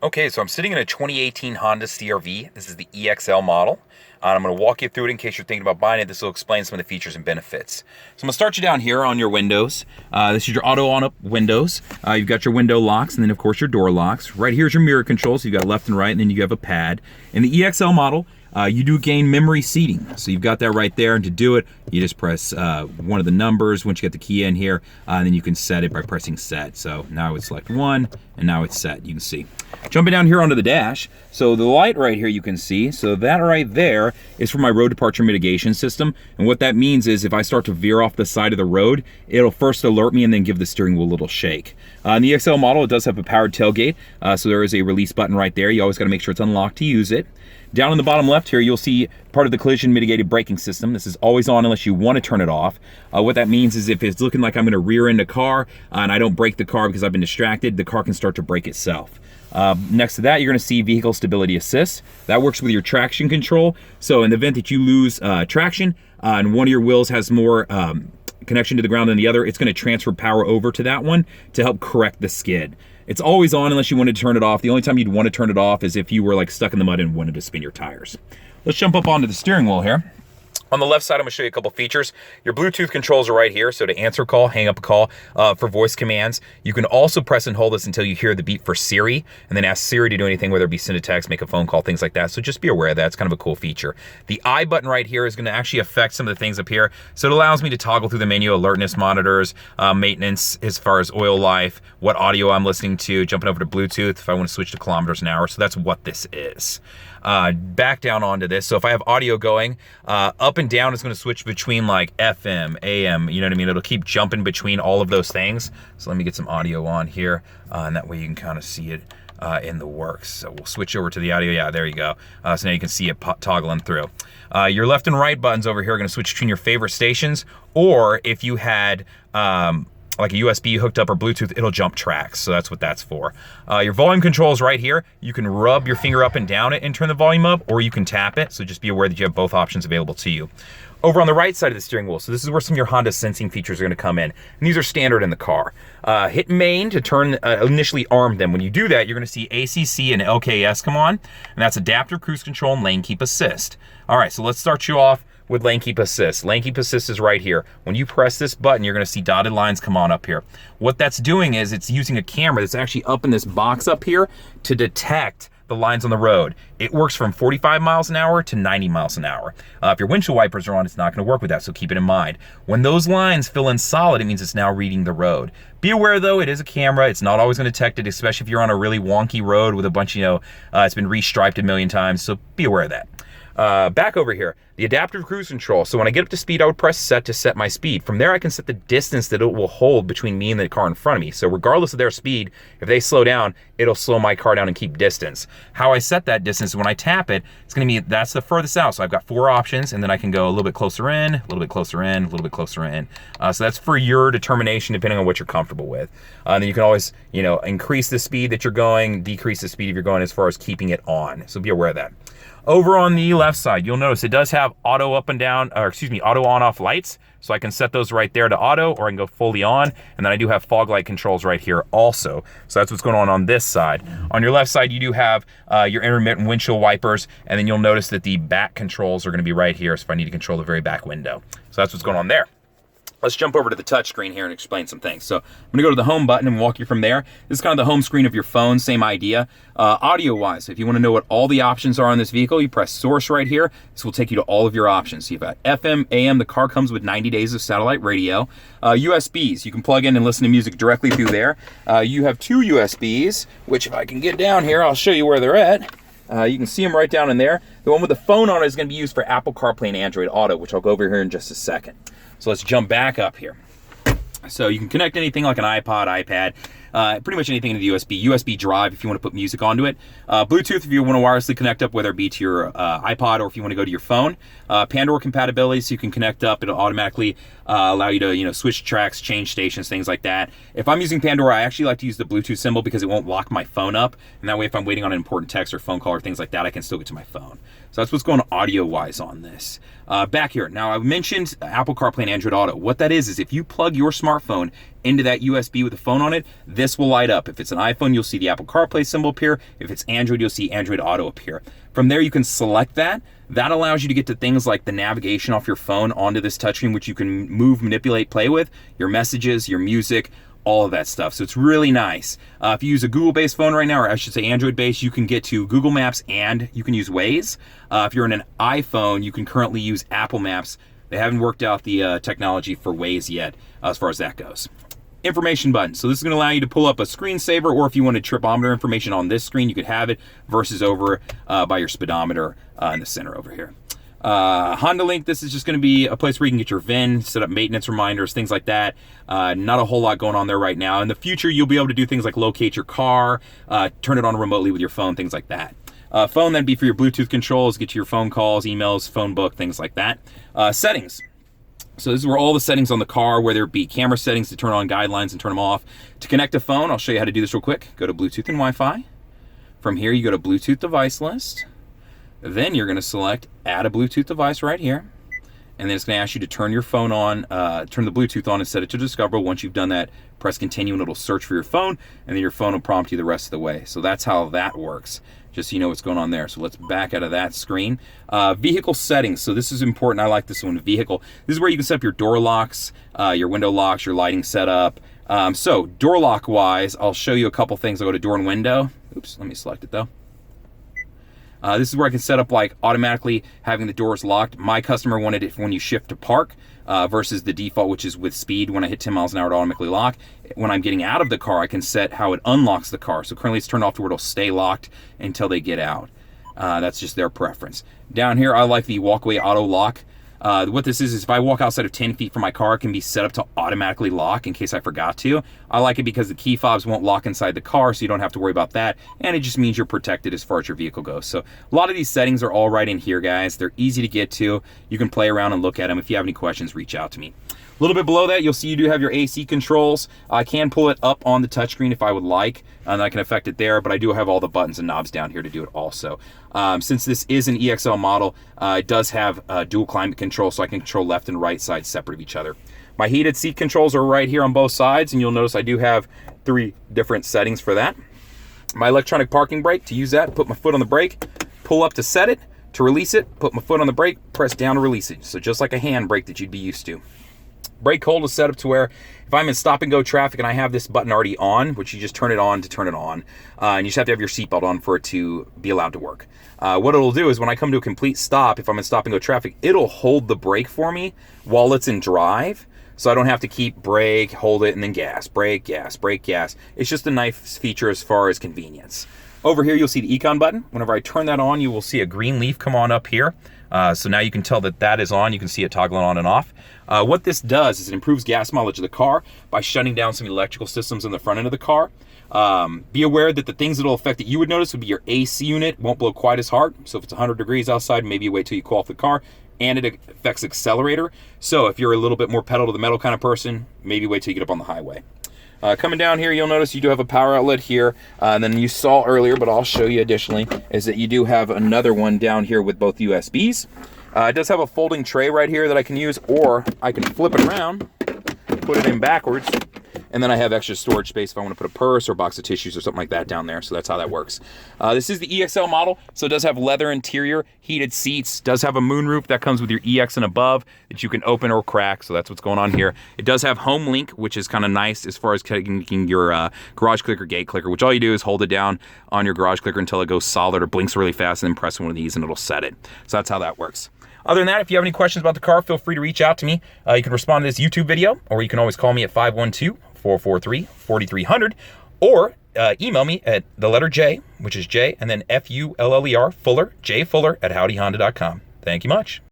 Okay, so I'm sitting in a 2018 Honda CRV. This is the EXL model. I'm going to walk you through it in case you're thinking about buying it. This will explain some of the features and benefits. So I'm going to start you down here on your windows. This is your auto on-up windows. You've got your window locks and then of course your door locks. Right here's your mirror controls. So you've got left and right, and then you have a pad. In the EXL model, you do gain memory seating. So you've got that right there, and to do it, you just press one of the numbers once you get the key in here, and then you can set it by pressing set. So now I would select 1, and now it's set, you can see. Jumping down here onto the dash, so the light right here you can see, so that right there is for my road departure mitigation system, and what that means is if I start to veer off the side of the road, it'll first alert me and then give the steering wheel a little shake. In the EXL model, it does have a powered tailgate, so there is a release button right there. You always got to make sure it's unlocked to use it. Down in the bottom left here, you'll see part of the collision mitigated braking system. This is always on unless you want to turn it off. What that means is if it's looking like I'm going to rear end a car and I don't brake the car because I've been distracted, the car can start to brake itself. Next to that, you're going to see vehicle stability assist. That works with your traction control. So in the event that you lose traction and one of your wheels has more connection to the ground than the other, it's going to transfer power over to that one to help correct the skid. It's always on unless you wanted to turn it off. The only time you'd want to turn it off is if you were like stuck in the mud and wanted to spin your tires. Let's jump up onto the steering wheel here. On the left side, I'm going to show you a couple features. Your Bluetooth controls are right here. So to answer a call, hang up a call for voice commands. You can also press and hold this until you hear the beep for Siri, and then ask Siri to do anything, whether it be send a text, make a phone call, things like that. So just be aware of that. It's kind of a cool feature. The I button right here is going to actually affect some of the things up here. So it allows me to toggle through the menu, alertness monitors, maintenance as far as oil life, what audio I'm listening to, jumping over to Bluetooth if I want to switch to kilometers an hour. So that's what this is. Back down onto this. So if I have audio going, up and down is going to switch between like FM, AM, you know what I mean? It'll keep jumping between all of those things. So let me get some audio on here, and that way you can kind of see it in the works. So we'll switch over to the audio. Yeah, there you go. So now you can see it toggling through. Your left and right buttons over here are going to switch between your favorite stations, or if you had like a USB hooked up or Bluetooth, it'll jump tracks. So that's what that's for. Your volume controls right here. You can rub your finger up and down it and turn the volume up, or you can tap it. So just be aware that you have both options available to you. Over on the right side of the steering wheel, so this is where some of your Honda sensing features are going to come in. And these are standard in the car. Hit main to turn, initially arm them. When you do that, you're going to see ACC and LKS come on, and that's adaptive cruise control and lane keep assist. All right, so let's start you off with lane keep assist. Lane keep assist is right here. When you press this button, you're going to see dotted lines come on up here. What that's doing is it's using a camera that's actually up in this box up here to detect the lines on the road. It works from 45 miles an hour to 90 miles an hour. If your windshield wipers are on, it's not going to work with that, so keep it in mind. When those lines fill in solid, it means it's now reading the road. Be aware though, it is a camera. It's not always going to detect it, especially if you're on a really wonky road with a bunch, it's been restriped a million times, so be aware of that. Back over here, the adaptive cruise control. So when I get up to speed, I would press set to set my speed. From there, I can set the distance that it will hold between me and the car in front of me. So regardless of their speed, if they slow down, it'll slow my car down and keep distance. How I set that distance, when I tap it, it's going to be, that's the furthest out. So I've got 4 options, and then I can go a little bit closer in, a little bit closer in, a little bit closer in. So that's for your determination, depending on what you're comfortable with. And then you can always, increase the speed that you're going, decrease the speed if you're going as far as keeping it on. So be aware of that. Over on the left side, you'll notice it does have auto up and down, auto on off lights. So I can set those right there to auto, or I can go fully on. And then I do have fog light controls right here also. So that's what's going on this side. On your left side, you do have your intermittent windshield wipers. And then you'll notice that the back controls are going to be right here. So if I need to control the very back window. So that's what's going on there. Let's jump over to the touch screen here and explain some things. So I'm gonna go to the home button and walk you from there. This is kind of the home screen of your phone, same idea. Audio-wise, if you wanna know what all the options are on this vehicle, you press source right here. This will take you to all of your options. So you've got FM, AM, the car comes with 90 days of satellite radio. USBs, you can plug in and listen to music directly through there. You have 2 USBs, which if I can get down here, I'll show you where they're at. You can see them right down in there. The one with the phone on it is gonna be used for Apple CarPlay and Android Auto, which I'll go over here in just a second. So let's jump back up here. So you can connect anything like an iPod, iPad, pretty much anything into the USB drive if you want to put music onto it. Bluetooth if you want to wirelessly connect up, whether it be to your iPod or if you want to go to your phone. Pandora compatibility, so you can connect up. It'll automatically allow you to switch tracks, change stations, things like that. If I'm using Pandora, I actually like to use the Bluetooth symbol because it won't lock my phone up. And that way if I'm waiting on an important text or phone call or things like that, I can still get to my phone. So that's what's going on audio-wise on this. Back here, now I mentioned Apple CarPlay and Android Auto. What that is if you plug your smartphone into that USB with the phone on it, this will light up. If it's an iPhone, you'll see the Apple CarPlay symbol appear. If it's Android, you'll see Android Auto appear. From there, you can select that. That allows you to get to things like the navigation off your phone onto this touchscreen, which you can move, manipulate, play with, your messages, your music, all of that stuff. So it's really nice. If you use a Google-based phone right now, or I should say Android-based, you can get to Google Maps and you can use Waze. If you're in an iPhone, you can currently use Apple Maps. They haven't worked out the technology for Waze yet as far as that goes. Information button. So this is going to allow you to pull up a screensaver, or if you wanted tripometer information on this screen, you could have it versus over by your speedometer in the center over here. Hondalink, this is just going to be a place where you can get your VIN, set up maintenance reminders, things like that. Not a whole lot going on there right now. In the future, you'll be able to do things like locate your car, turn it on remotely with your phone, things like that. Phone, that'd be for your Bluetooth controls, get to your phone calls, emails, phone book, things like that. Settings. So this is where all the settings on the car, whether it be camera settings to turn on guidelines and turn them off. To connect a phone, I'll show you how to do this real quick. Go to Bluetooth and Wi-Fi. From here, you go to Bluetooth device list. Then you're going to select add a Bluetooth device right here. And then it's going to ask you to turn your phone on, turn the Bluetooth on and set it to discoverable. Once you've done that, press continue and it'll search for your phone, and then your phone will prompt you the rest of the way. So that's how that works, just so you know what's going on there. So let's back out of that screen. Vehicle settings. So this is important. I like this one, vehicle. This is where you can set up your door locks, your window locks, your lighting setup. So door lock wise, I'll show you a couple things. I'll go to door and window. Oops, let me select it though. This is where I can set up like automatically having the doors locked. My customer wanted it when you shift to park versus the default, which is with speed. When I hit 10 miles an hour, it automatically lock. When I'm getting out of the car, I can set how it unlocks the car. So currently it's turned off to where it'll stay locked until they get out. That's just their preference. Down here, I like the Walkway auto lock. What this is if I walk outside of 10 feet from my car, it can be set up to automatically lock in case I forgot to. I like it because the key fobs won't lock inside the car, so you don't have to worry about that. And it just means you're protected as far as your vehicle goes. So a lot of these settings are all right in here, guys. They're easy to get to. You can play around and look at them. If you have any questions, reach out to me. A little bit below that, you'll see you do have your AC controls. I can pull it up on the touchscreen if I would like, and I can affect it there, but I do have all the buttons and knobs down here to do it also. Since this is an EXL model, it does have dual climate control, so I can control left and right sides separate of each other. My heated seat controls are right here on both sides, and you'll notice I do have 3 different settings for that. My electronic parking brake, to use that, put my foot on the brake, pull up to set it, to release it, put my foot on the brake, press down to release it. So just like a hand brake that you'd be used to. Brake hold is set up to where if I'm in stop and go traffic and I have this button already on, which you just turn it on to turn it on, and you just have to have your seatbelt on for it to be allowed to work. What it'll do is when I come to a complete stop, if I'm in stop and go traffic, it'll hold the brake for me while it's in drive, so I don't have to keep brake, hold it, and then gas, brake, gas, brake, gas. It's just a nice feature as far as convenience. Over here, you'll see the econ button. Whenever I turn that on, you will see a green leaf come on up here. So now you can tell that that is on. You can see it toggling on and off. What this does is it improves gas mileage of the car by shutting down some electrical systems in the front end of the car. Be aware that the things that will affect that you would notice would be your AC unit won't blow quite as hard. So if it's 100 degrees outside, maybe you wait till you cool off the car. And it affects accelerator. So if you're a little bit more pedal to the metal kind of person, maybe wait till you get up on the highway. Coming down here, you'll notice you do have a power outlet here. And then you saw earlier, but I'll show you additionally, is that you do have another one down here with both USBs. It does have a folding tray right here that I can use, or I can flip it around, put it in backwards, and then I have extra storage space if I want to put a purse or a box of tissues or something like that down there. So that's how that works. This is the EXL model, so it does have leather interior, heated seats, does have a moonroof that comes with your EX and above that you can open or crack, so that's what's going on here. It does have Homelink, which is kind of nice as far as taking your garage clicker, gate clicker, which all you do is hold it down on your garage clicker until it goes solid or blinks really fast, and then press one of these and it'll set it. So that's how that works. Other than that, if you have any questions about the car, feel free to reach out to me. You can respond to this YouTube video, or you can always call me at 512-443-4300, or email me at the letter J, which is J, and then F-U-L-L-E-R, Fuller, jfuller@howdyhonda.com. Thank you much.